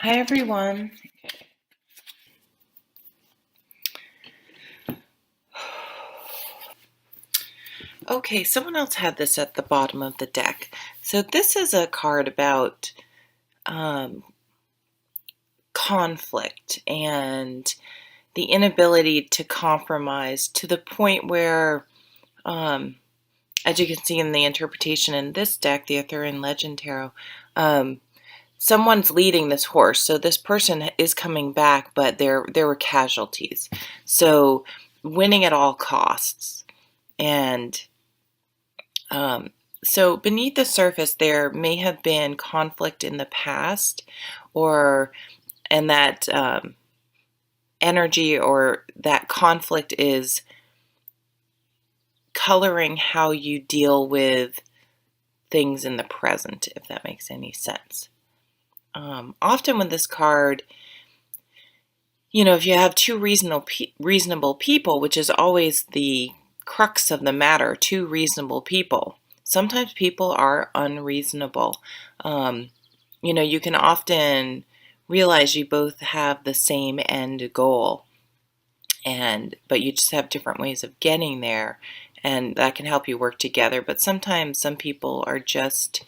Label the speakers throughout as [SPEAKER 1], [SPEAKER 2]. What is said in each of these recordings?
[SPEAKER 1] Hi, everyone. Okay, someone else had this at the bottom of the deck. So this is a card about um, conflict and the inability to compromise to the point where, um, as you can see in the interpretation in this deck, the Arthurian Legend Tarot, um, someone's leading this horse. So this person is coming back, but there were casualties. So winning at all costs. And Um, so beneath the surface, there may have been conflict in the past, or and that energy or that conflict is coloring how you deal with things in the present, if that makes any sense. Often with this card, if you have two reasonable people, which is always the crux of the matter, two reasonable people. Sometimes people are unreasonable. Um, you can often realize you both have the same end goal, but you just have different ways of getting there, and that can help you work together. But sometimes some people are just,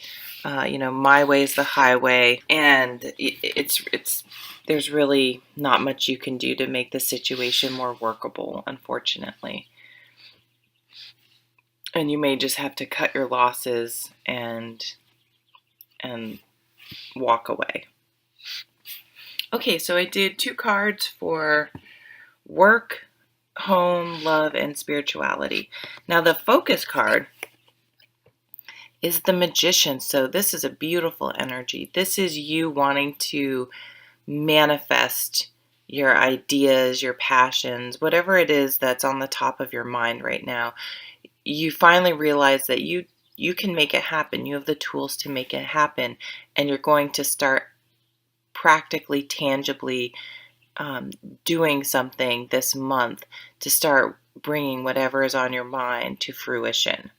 [SPEAKER 1] my way is the highway, and it's there's really not much you can do to make the situation more workable, unfortunately. And you may just have to cut your losses and walk away. Okay, so I did 2 cards for work, home, love, and spirituality. Now the focus card is the Magician. So this is a beautiful energy. This is you wanting to manifest your ideas, your passions, whatever it is that's on the top of your mind right now. You finally realize that you can make it happen. You have the tools to make it happen, and you're going to start practically, tangibly doing something this month to start bringing whatever is on your mind to fruition.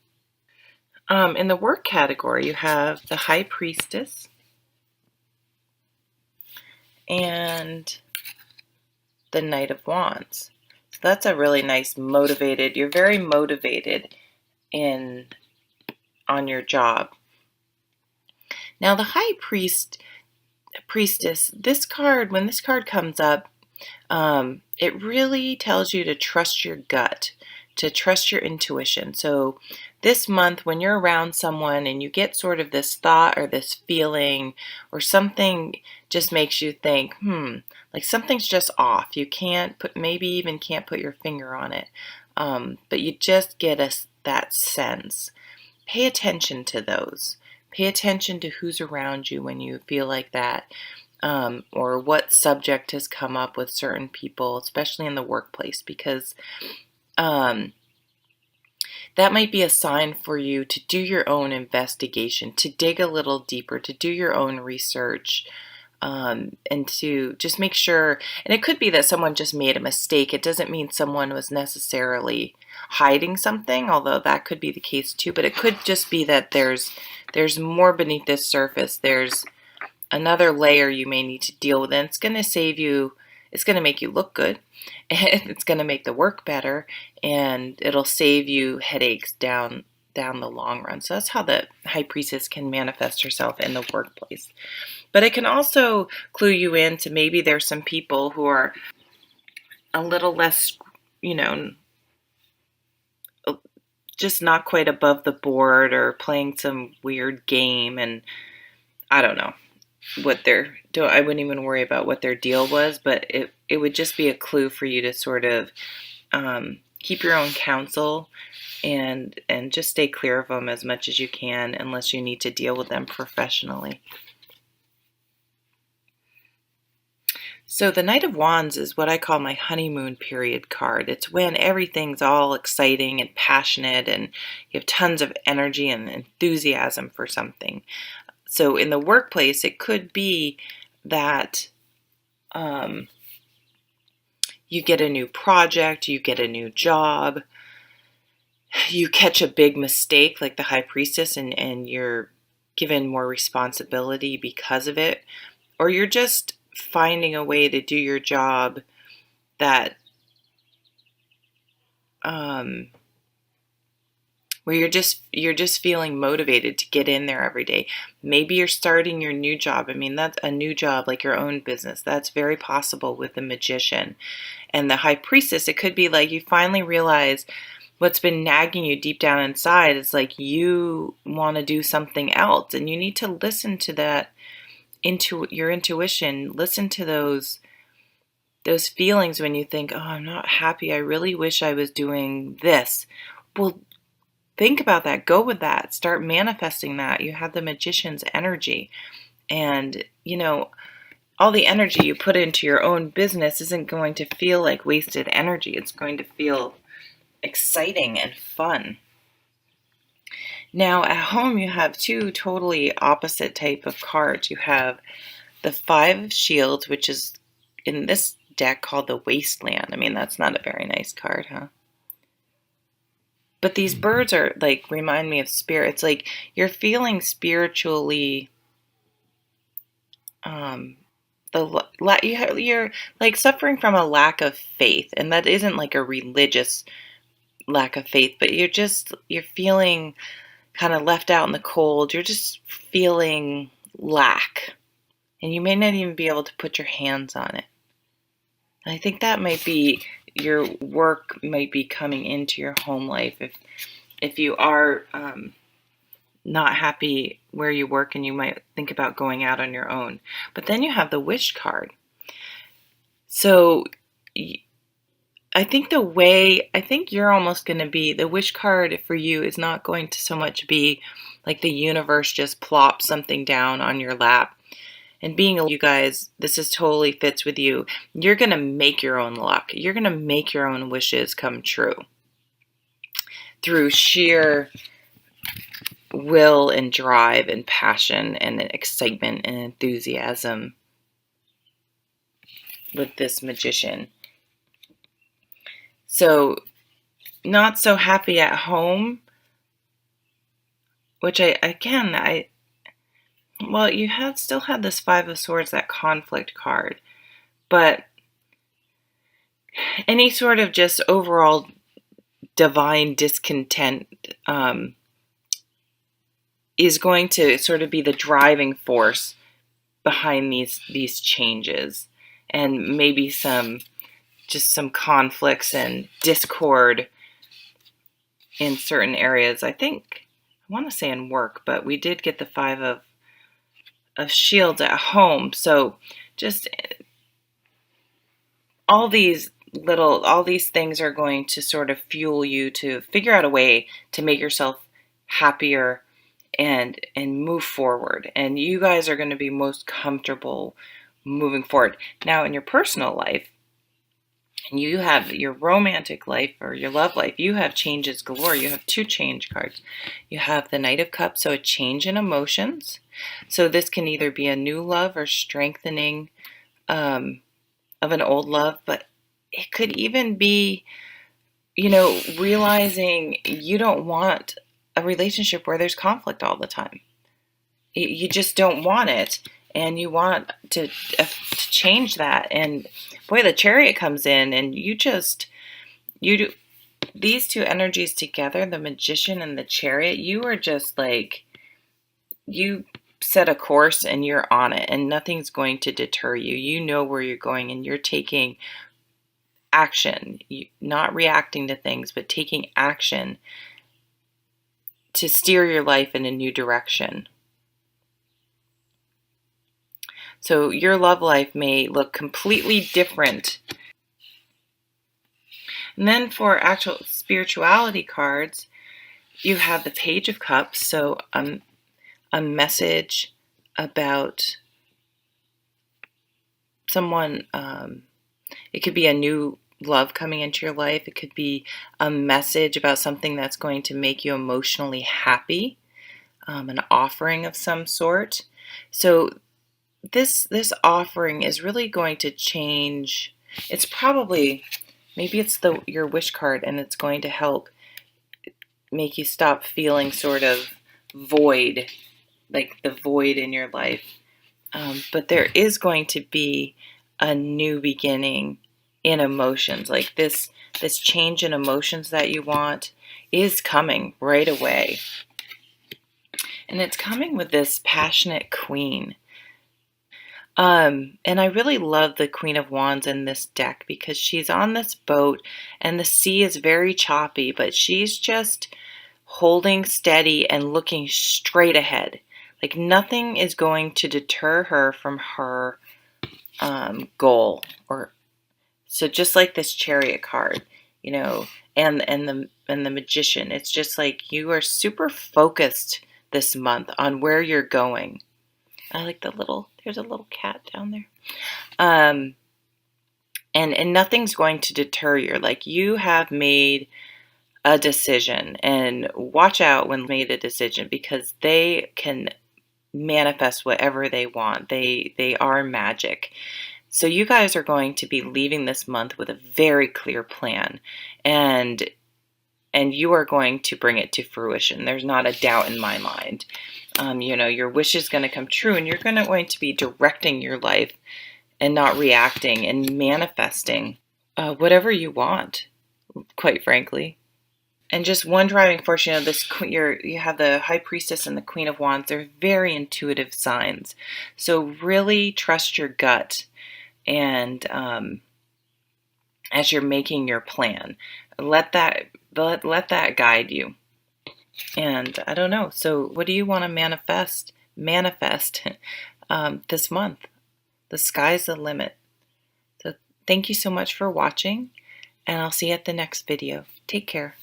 [SPEAKER 1] In the work category, you have the High Priestess and the Knight of Wands. So that's a really nice motivated. You're very motivated in on your job. Now the High Priestess. When this card comes up, it really tells you to trust your gut, to trust your intuition. So this month, when you're around someone and you get sort of this thought or this feeling or something just makes you think, like something's just off. You maybe even can't put your finger on it, but you just get that sense. Pay attention to those. Pay attention to who's around you when you feel like that. Or what subject has come up with certain people, especially in the workplace, because that might be a sign for you to do your own investigation, to dig a little deeper, to do your own research, and to just make sure. And it could be that someone just made a mistake. It doesn't mean someone was necessarily hiding something, although that could be the case too. But it could just be that there's more beneath this surface. There's another layer you may need to deal with, and it's going to save you. It's going to make you look good, and it's going to make the work better, and it'll save you headaches down the long run. So that's how the High Priestess can manifest herself in the workplace. But it can also clue you in to maybe there's some people who are a little less, just not quite above the board or playing some weird game, and I don't know I wouldn't even worry about what their deal was, but it would just be a clue for you to sort of keep your own counsel and just stay clear of them as much as you can, unless you need to deal with them professionally. So the Knight of Wands is what I call my honeymoon period card. It's when everything's all exciting and passionate and you have tons of energy and enthusiasm for something. So in the workplace, it could be that you get a new project, you get a new job, you catch a big mistake like the High Priestess, and you're given more responsibility because of it. Or you're just finding a way to do your job that where you're just feeling motivated to get in there every day. Maybe you're starting your new job. I mean, that's a new job, like your own business. That's very possible with the Magician. And the High Priestess, it could be like you finally realize what's been nagging you deep down inside is like you want to do something else, and you need to listen to that, into your intuition. Listen to those feelings when you think, oh, I'm not happy, I really wish I was doing this. Well, think about that, go with that, start manifesting that. You have the Magician's energy, and all the energy you put into your own business isn't going to feel like wasted energy. It's going to feel exciting and fun. Now at home you have two totally opposite type of cards. You have the Five of Shields, which is in this deck called the Wasteland. I mean, that's not a very nice card, huh? But these birds are like, remind me of spirit. It's like you're feeling spiritually you're like suffering from a lack of faith, and that isn't like a religious lack of faith, but you're feeling kind of left out in the cold. You're just feeling lack, and you may not even be able to put your hands on it. And I think that might be your work might be coming into your home life if you are not happy where you work, and you might think about going out on your own. But then you have the Wish card. So I think you're almost going to be, the Wish card for you is not going to so much be like the universe just plops something down on your lap. And you guys, this is totally fits with you. You're going to make your own luck. You're going to make your own wishes come true through sheer will and drive and passion and excitement and enthusiasm with this Magician. So not so happy at home, which you still had this Five of Swords, that conflict card, but any sort of just overall divine discontent is going to sort of be the driving force behind these changes, and maybe some conflicts and discord in certain areas. I want to say in work, but we did get the Five of Shields at home. So just all these things are going to sort of fuel you to figure out a way to make yourself happier and move forward. And you guys are going to be most comfortable moving forward. Now in your personal life, and you have your romantic life or your love life, you have changes galore. You have two change cards. You have the Knight of Cups, so a change in emotions. So this can either be a new love or strengthening of an old love, but it could even be, realizing you don't want a relationship where there's conflict all the time. You just don't want it, and you want to change that. And boy, the Chariot comes in, and these two energies together, the Magician and the Chariot, you are just like, you set a course and you're on it, and nothing's going to deter you. You know where you're going, and you're taking action, not reacting to things, but taking action to steer your life in a new direction. So your love life may look completely different. And then for actual spirituality cards, you have the Page of Cups. So a message about someone. It could be a new love coming into your life. It could be a message about something that's going to make you emotionally happy, an offering of some sort. So this offering is really going to change. It's probably, maybe it's your Wish card, and it's going to help make you stop feeling sort of void, like the void in your life. But there is going to be a new beginning in emotions. Like this change in emotions that you want is coming right away. And it's coming with this passionate queen. And I really love the Queen of Wands in this deck because she's on this boat and the sea is very choppy, but she's just holding steady and looking straight ahead. Like nothing is going to deter her from her goal. Or so just like this Chariot card, you know, and the Magician. It's just like you are super focused this month on where you're going. I like there's a little cat down there. And nothing's going to deter you. Like you have made a decision, and watch out when made a decision because they can manifest whatever they want. They are magic. So you guys are going to be leaving this month with a very clear plan, and you are going to bring it to fruition. There's not a doubt in my mind. Your wish is going to come true, and you're going to be directing your life and not reacting and manifesting whatever you want, quite frankly. And just one driving force, you have the High Priestess and the Queen of Wands. They're very intuitive signs. So really trust your gut, and as you're making your plan, let that guide you. And I don't know. So what do you want to manifest this month? The sky's the limit. So thank you so much for watching, and I'll see you at the next video. Take care.